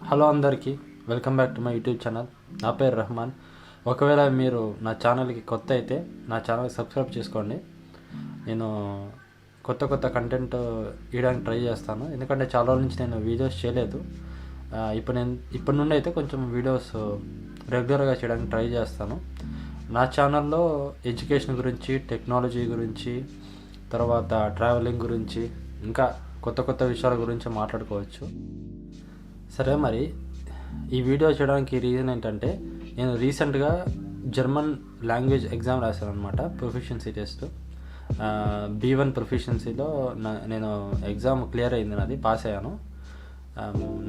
Hello అందరికీ, welcome back to my YouTube channel. నా పేరు రెహమాన్. ఒకవేళ మీరు నా ఛానల్కి కొత్త అయితే నా ఛానల్కి సబ్స్క్రైబ్ చేసుకోండి. నేను కొత్త కంటెంట్ ఇవ్వడానికి ట్రై చేస్తాను, ఎందుకంటే చాలా రోజుల నుంచి నేను వీడియోస్ చేయలేదు. ఇప్పటి నుండి అయితే కొంచెం వీడియోస్ రెగ్యులర్గా చేయడానికి ట్రై చేస్తాను. నా ఛానల్లో ఎడ్యుకేషన్ గురించి, టెక్నాలజీ గురించి, తర్వాత ట్రావెలింగ్ గురించి, ఇంకా కొత్త విషయాల గురించి మాట్లాడుకోవచ్చు. సరే, మరి ఈ వీడియో చేయడానికి రీజన్ ఏంటంటే, నేను రీసెంట్గా జర్మన్ లాంగ్వేజ్ ఎగ్జామ్ రాశాను అనమాట, ప్రొఫిషియన్సీ టెస్ట్. B1 ప్రొఫిషియన్సీలో నేను ఎగ్జామ్ క్లియర్ అయింది, నాది పాస్ అయ్యాను.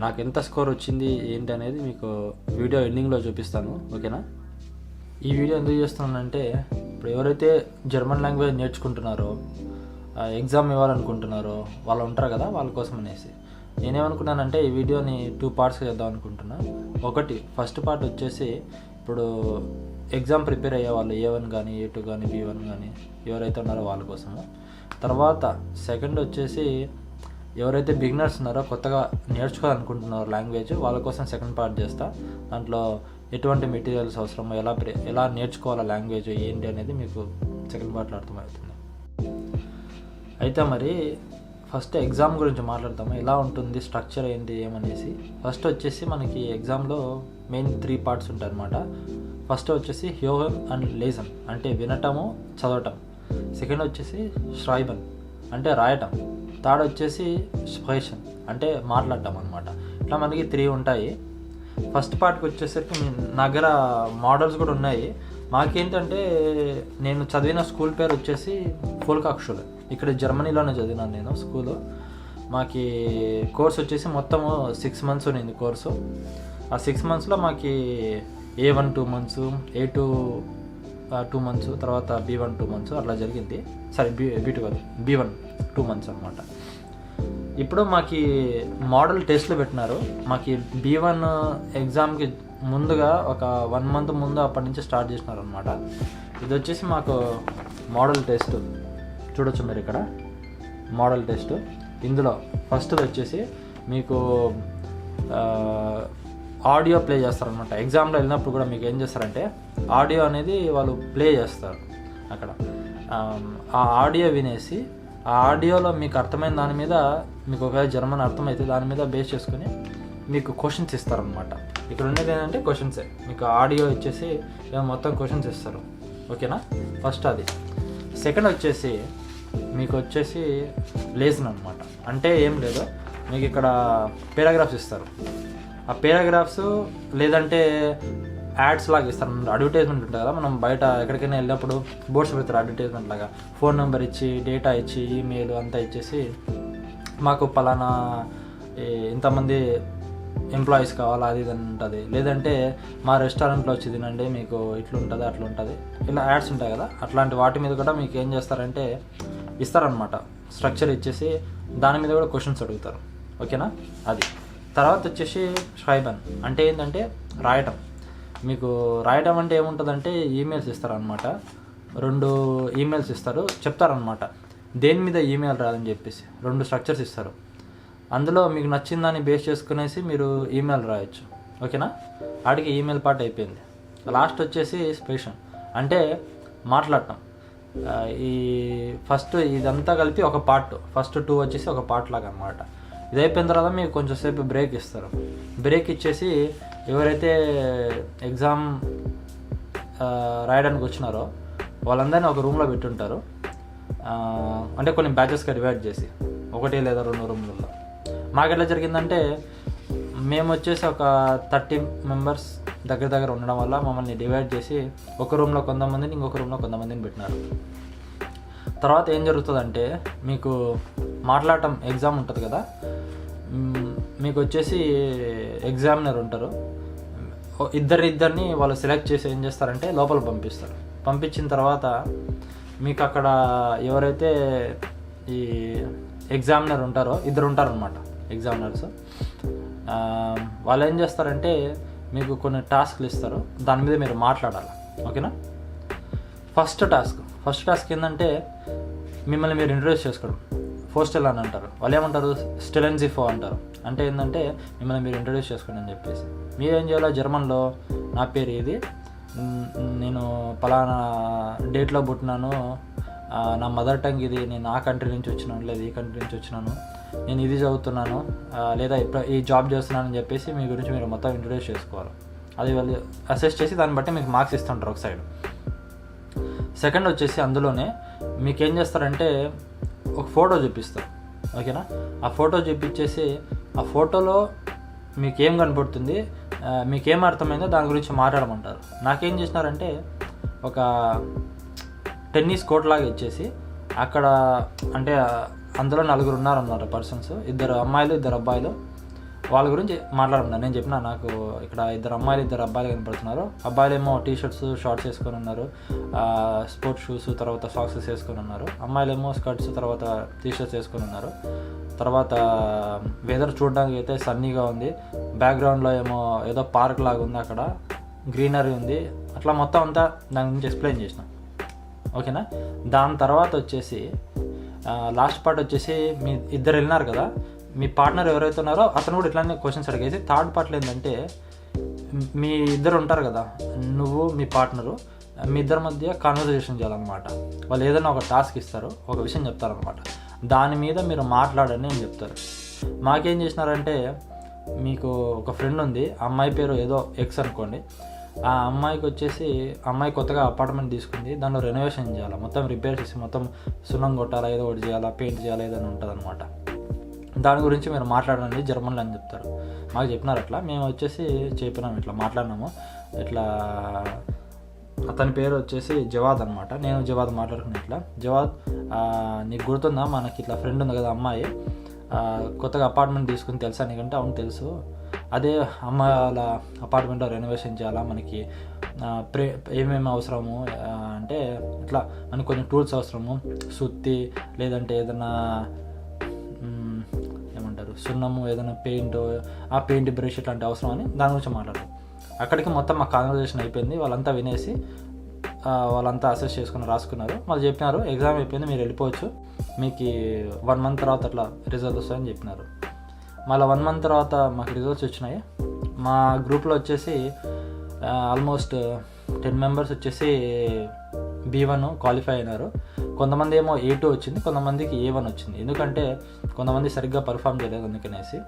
నాకు ఎంత స్కోర్ వచ్చింది ఏంటి అనేది మీకు వీడియో ఎండింగ్లో చూపిస్తాను, ఓకేనా? ఈ వీడియో ఎందుకు చేస్తున్నానంటే, ఇప్పుడు ఎవరైతే జర్మన్ లాంగ్వేజ్ నేర్చుకుంటున్నారో, ఎగ్జామ్ ఇవ్వాలనుకుంటున్నారో వాళ్ళు ఉంటారు కదా, వాళ్ళ కోసం అనేసి నేనేమనుకున్నానంటే ఈ వీడియోని 2 పార్ట్స్గా చేద్దాం అనుకుంటున్నా. ఫస్ట్ పార్ట్ వచ్చేసి, ఇప్పుడు ఎగ్జామ్ ప్రిపేర్ అయ్యే వాళ్ళు A1 కానీ, A2 కానీ, B1 కానీ ఎవరైతే ఉన్నారో వాళ్ళ కోసము. తర్వాత సెకండ్ వచ్చేసి, ఎవరైతే బిగినర్స్ ఉన్నారో, కొత్తగా నేర్చుకోవాలనుకుంటున్నారో లాంగ్వేజ్, వాళ్ళ కోసం సెకండ్ పార్ట్ చేస్తా. దాంట్లో ఎటువంటి మెటీరియల్స్ అవసరమో, ఎలా నేర్చుకోవాలా లాంగ్వేజ్ ఏంటి అనేది మీకు సెకండ్ పార్ట్లో అర్థమవుతుంది. అయితే మరి ఫస్ట్ ఎగ్జామ్ గురించి మాట్లాడతాము, ఎలా ఉంటుంది, స్ట్రక్చర్ ఏంటి ఏమనేసి. ఫస్ట్ వచ్చేసి మనకి ఎగ్జామ్లో మెయిన్ 3 పార్ట్స్ ఉంటాయి అన్నమాట. ఫస్ట్ వచ్చేసి హ్యూహెన్ అండ్ లేజన్, అంటే వినటము, చదవటం. సెకండ్ వచ్చేసి ష్రైబన్, అంటే రాయటం. థర్డ్ వచ్చేసి స్ప్రెషన్, అంటే మాట్లాడటం అనమాట. ఇట్లా మనకి 3 ఉంటాయి. ఫస్ట్ పార్ట్కి వచ్చేసరికి నా దగ్గర మోడల్స్ కూడా ఉన్నాయి. మాకేంటంటే, నేను చదివిన స్కూల్ పేరు వచ్చేసి ఫోల్కాక్షుల్, ఇక్కడ జర్మనీలోనే చదివినాను నేను స్కూలు. మాకి కోర్స్ వచ్చేసి మొత్తము 6 months ఉన్నింది కోర్సు. ఆ 6 monthsలో మాకి A1 2 months, A2 2 months, తర్వాత B1 2 months అట్లా జరిగింది. సారీ, B2 కాదు, B1 2 months అనమాట. ఇప్పుడు మాకి మోడల్ టెస్ట్లు పెట్టినారు. మాకి B1 ఎగ్జామ్కి ముందుగా ఒక 1 month ముందు అప్పటి నుంచి స్టార్ట్ చేసినారు అనమాట. ఇది వచ్చేసి మాకు మోడల్ టెస్ట్, చూడొచ్చు మీరు ఇక్కడ మోడల్ టెస్ట్. ఇందులో ఫస్ట్ వచ్చేసి మీకు ఆడియో ప్లే చేస్తారనమాట. ఎగ్జామ్లో వెళ్ళినప్పుడు కూడా మీకు ఏం చేస్తారంటే, ఆడియో అనేది వాళ్ళు ప్లే చేస్తారు అక్కడ. ఆ ఆడియో వినేసి, ఆ ఆడియోలో మీకు అర్థమైన దాని మీద, మీకు ఒకవేళ జర్మన్ అర్థమైతే దాని మీద బేస్ చేసుకుని మీకు క్వశ్చన్స్ ఇస్తారనమాట. ఇక్కడ ఉండేది ఏంటంటే క్వశ్చన్సే, మీకు ఆడియో ఇచ్చేసి మొత్తం క్వశ్చన్స్ ఇస్తారు, ఓకేనా? ఫస్ట్ అది. సెకండ్ వచ్చేసి మీకు వచ్చేసి లేసన్ అనమాట. అంటే ఏం లేదు, మీకు ఇక్కడ పారాగ్రాఫ్స్ ఇస్తారు. ఆ పారాగ్రాఫ్స్ లేదంటే యాడ్స్ లాగా ఇస్తారు. అడ్వర్టైజ్మెంట్ ఉంటుంది కదా, మనం బయట ఎక్కడికైనా వెళ్ళినప్పుడు బోర్డ్స్ పెడతారు అడ్వర్టైజ్మెంట్ లాగా. ఫోన్ నెంబర్ ఇచ్చి, డేటా ఇచ్చి, ఈమెయిల్ అంతా ఇచ్చేసి, మాకు పలానా ఇంతమంది ఎంప్లాయీస్ కావాలా, అది ఇది ఉంటుంది. లేదంటే మా రెస్టారెంట్లో వచ్చి తినండి, మీకు ఇట్లుంటుంది అట్లుంటుంది, ఇలా యాడ్స్ ఉంటాయి కదా. అట్లాంటి వాటి మీద కూడా మీకు ఏం చేస్తారంటే ఇస్తారనమాట, స్ట్రక్చర్ ఇచ్చేసి దాని మీద కూడా క్వశ్చన్స్ అడుగుతారు, ఓకేనా? అది. తర్వాత వచ్చేసి ష్రైబన్, అంటే ఏంటంటే రాయటం. మీకు రాయటం అంటే ఏముంటుందంటే, ఈమెయిల్స్ ఇస్తారనమాట. 2 ఈమెయిల్స్ ఇస్తారు, చెప్తారనమాట దేని మీద ఈమెయిల్ రాదని చెప్పేసి. 2 స్ట్రక్చర్స్ ఇస్తారు. అందులో మీకు నచ్చిన దాన్ని బేస్ చేసుకునేసి మీరు ఈమెయిల్ రాయొచ్చు, ఓకేనా? ఆడికి ఈమెయిల్ పార్ట్ అయిపోయింది. లాస్ట్ వచ్చేసి స్ప్రెషన్, అంటే మాట్లాడటం. ఈ ఫస్ట్ ఇదంతా కలిపి ఒక పార్ట్, ఫస్ట్ 2 వచ్చేసి ఒక పార్ట్ లాగా అనమాట. ఇది అయిపోయిన తర్వాత మీకు కొంచెం సేపు బ్రేక్ ఇస్తారు. బ్రేక్ ఇచ్చేసి ఎవరైతే ఎగ్జామ్ రాయడానికి వచ్చినారో వాళ్ళందరినీ ఒక రూమ్లో పెట్టుంటారు. అంటే కొన్ని బ్యాచెస్గా డివైడ్ చేసి, 1 లేదా 2 రూమ్లలో. మాకు ఎట్లా జరిగిందంటే, మేము వచ్చేసి ఒక 30 members దగ్గర ఉండడం వల్ల మమ్మల్ని డివైడ్ చేసి ఒక రూమ్లో కొంతమందిని, ఇంకొక రూమ్లో కొంతమందిని పెట్టినారు. తర్వాత ఏం జరుగుతుందంటే, మీకు మాట్లాడటం ఎగ్జామ్ ఉంటుంది కదా, మీకు వచ్చేసి ఎగ్జామినర్ ఉంటారు. ఇద్దరిని వాళ్ళు సెలెక్ట్ చేసి ఏం చేస్తారంటే లోపల పంపిస్తారు. పంపించిన తర్వాత మీకు అక్కడ ఎవరైతే ఈ ఎగ్జామినర్ ఉంటారో, 2 ఉంటారనమాట ఎగ్జామినర్స్. వాళ్ళు ఏం చేస్తారంటే మీకు కొన్ని టాస్క్లు ఇస్తారు, దాని మీద మీరు మాట్లాడాలి, ఓకేనా? ఫస్ట్ టాస్క్ ఏంటంటే, మిమ్మల్ని మీరు ఇంట్రడ్యూస్ చేసుకోవడం. ఫోస్టెల్ అని అంటారు, వాళ్ళు ఏమంటారు, స్టెలెన్జిఫో అంటారు. అంటే ఏంటంటే మిమ్మల్ని మీరు ఇంట్రడ్యూస్ చేసుకోండి అని చెప్పేసి. మీరేం చేయాలో జర్మన్లో నా పేరు ఇది, నేను పలానా డేట్లో పుట్టినాను, నా మదర్ టంగ్ ఇది, నేను ఆ కంట్రీ నుంచి వచ్చినాను లేదా ఈ కంట్రీ నుంచి వచ్చినాను, నేను ఇది చదువుతున్నాను లేదా ఇప్పుడు ఈ జాబ్ చేస్తున్నాను అని చెప్పేసి మీ గురించి మీరు మొత్తం ఇంట్రడ్యూస్ చేసుకోవాలి. అది వాళ్ళు అసెస్ చేసి దాన్ని బట్టి మీకు మార్క్స్ ఇస్తుంటారు ఒక సైడ్. సెకండ్ వచ్చేసి అందులోనే మీకు ఏం చేస్తారంటే ఒక ఫోటో చూపిస్తారు, ఓకేనా. ఆ ఫోటో చూపించేసి ఆ ఫోటోలో మీకేం కనపడుతుంది, మీకేం అర్థమైందో దాని గురించి మాట్లాడమంటారు. నాకేం చేసినారంటే ఒక టెన్నిస్ కోర్ట్ లాగా ఇచ్చేసి అక్కడ అంటే అందులో 4 ఉన్నారన్నారు పర్సన్స్, 2 అమ్మాయిలు 2 అబ్బాయిలు. వాళ్ళ గురించి మాట్లాడమన్నారు. నేను చెప్పిన నాకు ఇక్కడ 2 అమ్మాయిలు 2 అబ్బాయిలు కనపడుతున్నారు. అబ్బాయిలు ఏమో టీషర్ట్స్ షార్ట్స్ వేసుకొని ఉన్నారు, స్పోర్ట్స్ షూస్ తర్వాత సాక్సెస్ వేసుకొని ఉన్నారు. అమ్మాయిలు ఏమో స్కర్ట్స్ తర్వాత టీషర్ట్స్ వేసుకొని ఉన్నారు. తర్వాత వెదర్ చూడడానికి అయితే సన్నీగా ఉంది, బ్యాక్గ్రౌండ్లో ఏమో ఏదో పార్క్ లాగా ఉంది, అక్కడ గ్రీనరీ ఉంది. అట్లా మొత్తం అంతా దాని గురించి ఎక్స్ప్లెయిన్ చేసిన, ఓకేనా. దాని తర్వాత వచ్చేసి లాస్ట్ పార్ట్ వచ్చేసి మీ 2 వెళ్ళినారు కదా, మీ పార్ట్నర్ ఎవరైతే ఉన్నారో అతను కూడా ఇట్లానే క్వశ్చన్స్ అడిగేసి థర్డ్ పార్ట్లో ఏంటంటే మీ 2 ఉంటారు కదా, నువ్వు మీ పార్ట్నరు, మీ 2 మధ్య కాన్వర్జేషన్ చేయాలన్నమాట. వాళ్ళు ఏదైనా ఒక టాస్క్ ఇస్తారు, ఒక విషయం చెప్తారనమాట, దాని మీద మీరు మాట్లాడని అని చెప్తారు. మాకేం చేసినారంటే మీకు ఒక ఫ్రెండ్ ఉంది, అమ్మాయి పేరు ఏదో ఎక్స్ అనుకోండి. ఆ అమ్మాయికి వచ్చేసి అమ్మాయి కొత్తగా అపార్ట్మెంట్ తీసుకుంది, దానిలో రెనోవేషన్ చేయాలి, మొత్తం రిపేర్ చేసి మొత్తం సున్నం కొట్టాలా, ఏదో ఒకటి చేయాలా, పెయింట్ చేయాలా, ఏదైనా ఉంటుంది అనమాట. దాని గురించి మీరు మాట్లాడండి జర్మన్లో అని చెప్తారు. మాకు చెప్పినారు అట్లా. మేము వచ్చేసి చెప్పినాము, ఇట్లా మాట్లాడినాము, ఇట్లా అతని పేరు వచ్చేసి జవాద్ అనమాట. నేను జవాద్ మాట్లాడుకున్నాను. ఇట్లా జవాద్ నీకు గుర్తుందా మనకి ఇట్లా ఫ్రెండ్ ఉంది కదా అమ్మాయి, కొత్తగా అపార్ట్మెంట్ తీసుకుని తెలుసా నీకంటే? అవును తెలుసు. అదే అమ్మాయిల అపార్ట్మెంట్లో రెనోవేషన్ చేయాలా, మనకి ఏమేమి అవసరము అంటే ఇట్లా మనకి కొన్ని టూల్స్ అవసరము, సుత్తి లేదంటే ఏదైనా ఏమంటారు సున్నము, ఏదైనా పెయింట్, ఆ పెయింట్ బ్రష్ ఇట్లాంటి అవసరం అని దాని గురించి మాట్లాడతాం. అక్కడికి మొత్తం మా కాన్వర్జేషన్ అయిపోయింది. వాళ్ళంతా వినేసి వాళ్ళంతా అసెస్ చేసుకుని రాసుకున్నారు. వాళ్ళు చెప్పినారు ఎగ్జామ్ అయిపోయింది, మీరు వెళ్ళిపోవచ్చు, మీకు 1 month తర్వాత అట్లా రిజల్ట్స్ వస్తాయని చెప్పినారు. మళ్ళీ 1 month తర్వాత మాకు రిజల్ట్స్ వచ్చినాయి. మా గ్రూప్లో వచ్చేసి ఆల్మోస్ట్ 10 members వచ్చేసి B1 క్వాలిఫై అయినారు. కొంతమంది ఏమో A2 వచ్చింది, కొంతమందికి A1 వచ్చింది. ఎందుకంటే కొంతమంది సరిగ్గా పర్ఫామ్ చేయలేదు అందుకనేసి.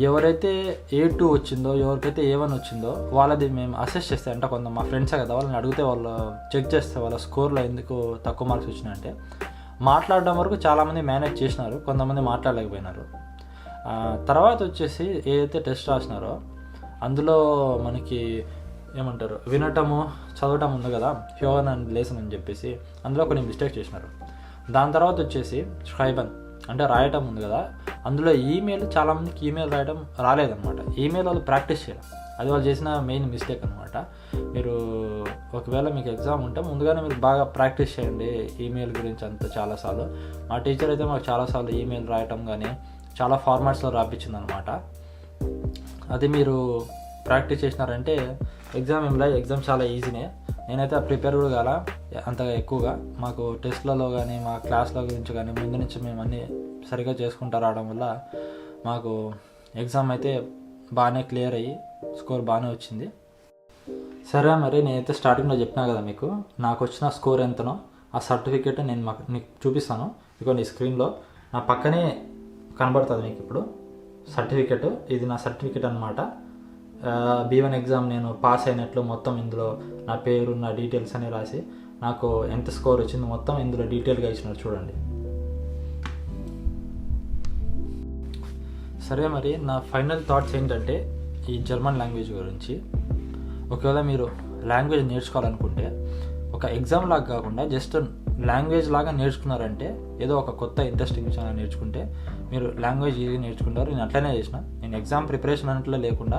ఎవరైతే A2 వచ్చిందో, ఎవరికైతే A1 వచ్చిందో వాళ్ళది మేము అసెస్ చేస్తే, అంటే కొంత మా ఫ్రెండ్సే కదా, వాళ్ళని అడిగితే వాళ్ళు చెక్ చేస్తే వాళ్ళ స్కోర్లో ఎందుకు తక్కువ మార్క్స్ వచ్చినాయంటే మాట్లాడడం వరకు చాలామంది మేనేజ్ చేసినారు, కొంతమంది మాట్లాడలేకపోయినారు. తర్వాత వచ్చేసి ఏదైతే టెస్ట్ రాసినారో అందులో మనకి ఏమంటారు వినటము చదవటం ఉంది కదా, హ్యూవన్ అండ్ లేసన్ అని చెప్పేసి అందులో కొన్ని మిస్టేక్ చేసినారు. దాని తర్వాత వచ్చేసి స్క్రైబన్ అంటే రాయటం ఉంది కదా, అందులో ఈమెయిల్ చాలామందికి ఈమెయిల్ రాయడం రాలేదన్నమాట. ఈమెయిల్ వాళ్ళు ప్రాక్టీస్ చేయాలి, అది వాళ్ళు చేసిన మెయిన్ మిస్టేక్ అనమాట. మీరు ఒకవేళ మీకు ఎగ్జామ్ ఉంటే ముందుగానే మీరు బాగా ప్రాక్టీస్ చేయండి ఈమెయిల్ గురించి అంతా. చాలాసార్లు మా టీచర్ అయితే మాకు చాలాసార్లు ఈమెయిల్ రాయటం కానీ చాలా ఫార్మాట్స్లో రాపించింది అనమాట. అది మీరు ప్రాక్టీస్ చేసినారంటే ఎగ్జామ్ చాలా ఈజీనే. నేనైతే ప్రిపేర్ కూడా కాల అంతగా ఎక్కువగా. మాకు టెస్ట్లలో కానీ మా క్లాస్ల గురించి కానీ ముందు నుంచి మేము అన్నీ సరిగ్గా చేసుకుంటూ రావడం వల్ల మాకు ఎగ్జామ్ అయితే బాగానే క్లియర్ అయ్యి స్కోర్ బాగానే వచ్చింది. సరే మరి నేనైతే స్టార్టింగ్లో చెప్పినా కదా మీకు నాకు వచ్చిన స్కోర్ ఎంతనో ఆ సర్టిఫికేట్ నేను మీకు చూపిస్తాను. ఇదిగోండి స్క్రీన్లో నా పక్కనే కనబడుతుంది మీకు ఇప్పుడు సర్టిఫికేట్. ఇది నా సర్టిఫికేట్ అనమాట. B1 ఎగ్జామ్ నేను పాస్ అయినట్లు మొత్తం ఇందులో నా పేరు, నా డీటెయిల్స్ అని రాసి నాకు ఎంత స్కోర్ వచ్చింది మొత్తం ఇందులో డీటెయిల్గా ఇచ్చినారు చూడండి. సరే మరి నా ఫైనల్ థాట్స్ ఏంటంటే ఈ జర్మన్ లాంగ్వేజ్ గురించి, ఒకవేళ మీరు లాంగ్వేజ్ నేర్చుకోవాలనుకుంటే ఒక ఎగ్జామ్ లాగా కాకుండా జస్ట్ లాంగ్వేజ్ లాగా నేర్చుకున్నారంటే, ఏదో ఒక కొత్త ఇంట్రెస్టింగ్ విషయాన్ని నేర్చుకుంటే మీరు లాంగ్వేజ్ ఈజీగా నేర్చుకుంటారు. నేను అట్లనే చేసిన. నేను ఎగ్జామ్ ప్రిపరేషన్ అన్నట్లో లేకుండా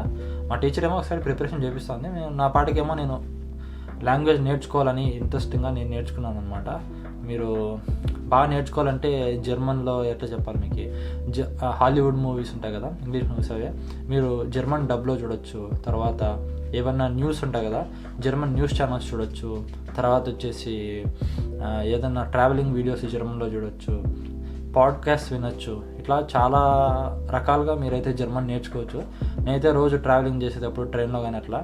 మా టీచర్ ఏమో ఒకసారి ప్రిపరేషన్ చేపిస్తుంది, నేను నా పాటికేమో నేను లాంగ్వేజ్ నేర్చుకోవాలని ఇంట్రెస్టింగ్గా నేను నేర్చుకున్నాను అనమాట. మీరు బాగా నేర్చుకోవాలంటే జర్మన్లో ఎట్లా చెప్పాలి మీకు, హాలీవుడ్ మూవీస్ ఉంటాయి కదా, ఇంగ్లీష్ మూవీస్ అవే మీరు జర్మన్ డబ్లో చూడొచ్చు. తర్వాత ఏమన్నా న్యూస్ ఉంటాయి కదా, జర్మన్ న్యూస్ ఛానల్స్ చూడొచ్చు. తర్వాత వచ్చేసి ఏదన్నా ట్రావెలింగ్ వీడియోస్ జర్మన్లో చూడొచ్చు. పాడ్కాస్ట్ వినొచ్చు. ఇట్లా చాలా రకాలుగా మీరైతే జర్మన్ నేర్చుకోవచ్చు. నేనైతే రోజు ట్రావెలింగ్ చేసేటప్పుడు ట్రైన్లో కానీ అట్లా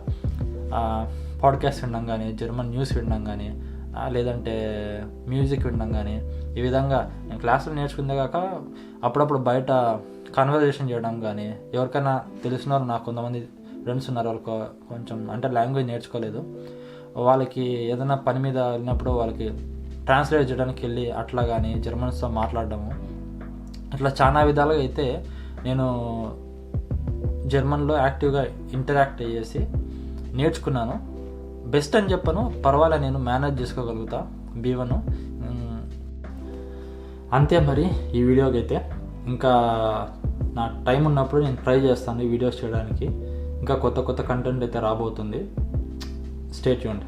పాడ్కాస్ట్ వినడం కానీ, జర్మన్ న్యూస్ వినడం కానీ, లేదంటే మ్యూజిక్ వినడం కానీ, ఈ విధంగా నేను క్లాసులు నేర్చుకుందే కాక అప్పుడప్పుడు బయట కన్వర్జేషన్ చేయడం కానీ, ఎవరికైనా తెలిసిన వాళ్ళు నాకు కొంతమంది ఫ్రెండ్స్ ఉన్నారు, వాళ్ళకు కొంచెం అంటే లాంగ్వేజ్ నేర్చుకోలేదు, వాళ్ళకి ఏదైనా పని మీద వెళ్ళినప్పుడు వాళ్ళకి ట్రాన్స్లేట్ చేయడానికి వెళ్ళి అట్లా కానీ జర్మన్స్తో మాట్లాడడము, అట్లా చాలా విధాలుగా అయితే నేను జర్మన్లో యాక్టివ్గా ఇంటరాక్ట్ అయ్యేసి నేర్చుకున్నాను. బెస్ట్ అని చెప్పను, పర్వాలే, నేను మేనేజ్ చేసుకోగలుగుతా B1. అంతే మరి ఈ వీడియోకి అయితే. ఇంకా నా టైం ఉన్నప్పుడు నేను ట్రై చేస్తాను ఈ వీడియోస్ చేయడానికి. ఇంకా కొత్త కొత్త కంటెంట్ అయితే రాబోతుంది. Stay tuned.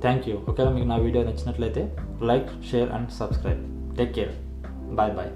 Thank you. ఒకవేళ మీకు నా వీడియో నచ్చినట్లయితే like, share and subscribe. Take care. Bye bye.